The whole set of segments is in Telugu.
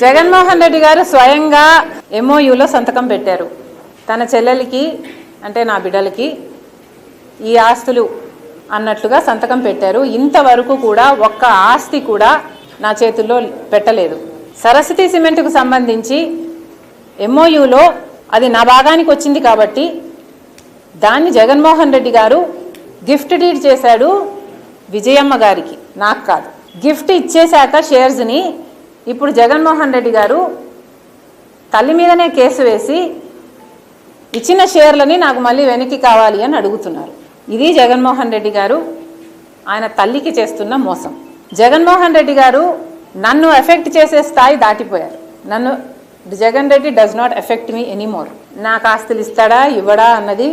జగన్మోహన్ రెడ్డి గారు స్వయంగా ఎంఓయూలో సంతకం పెట్టారు. తన చెల్లెలికి అంటే నా బిడ్డలకి ఈ ఆస్తులు అన్నట్లుగా సంతకం పెట్టారు. ఇంతవరకు కూడా ఒక్క ఆస్తి కూడా నా చేతుల్లో పెట్టలేదు. సరస్వతి సిమెంట్కు సంబంధించి ఎంఓయూలో అది నా భాగానికి వచ్చింది కాబట్టి దాన్ని జగన్మోహన్ రెడ్డి గారు గిఫ్ట్ డీడ్ చేశాడు విజయమ్మ గారికి, నాకు కాదు. గిఫ్ట్ ఇచ్చేశాక షేర్స్ని ఇప్పుడు జగన్మోహన్ రెడ్డి గారు తల్లి మీదనే కేసు వేసి ఇచ్చిన షేర్లని నాకు మళ్ళీ వెనక్కి కావాలి అని అడుగుతున్నారు. ఇది జగన్మోహన్ రెడ్డి గారు ఆయన తల్లికి చేస్తున్న మోసం. జగన్మోహన్ రెడ్డి గారు నన్ను ఎఫెక్ట్ చేసే స్థాయి దాటిపోయారు. Jagan Reddy does not affect me anymore. నాకు ఆస్తులు ఇస్తాడా ఇవ్వడా అన్నది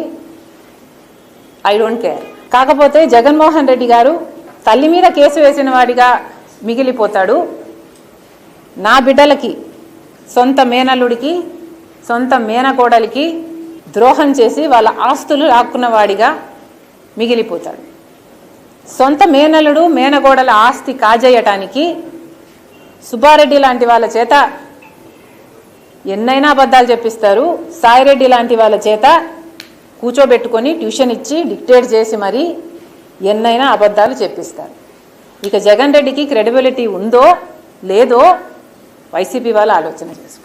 ఐ డోంట్ కేర్. కాకపోతే జగన్మోహన్ రెడ్డి గారు తల్లి మీద కేసు వేసిన వాడిగా మిగిలిపోతాడు. నా బిడ్డలకి, సొంత మేనల్లుడికి, సొంత మేనకోడలికి ద్రోహం చేసి వాళ్ళ ఆస్తులు లాక్కున్నవాడిగా మిగిలిపోతాడు. సొంత మేనల్లుడు మేనగోడల ఆస్తి కాజేయటానికి సుబ్బారెడ్డి లాంటి వాళ్ళ చేత ఎన్నైనా అబద్ధాలు చెప్పిస్తారు. సాయిరెడ్డి లాంటి వాళ్ళ చేత కూర్చోబెట్టుకొని ట్యూషన్ ఇచ్చి డిక్టేట్ చేసి మరీ ఎన్నైనా అబద్ధాలు చెప్పిస్తారు. ఇక జగన్ రెడ్డికి క్రెడిబిలిటీ ఉందో లేదో వైసీపీ వాళ్ళు ఆలోచన చేసుకోండి.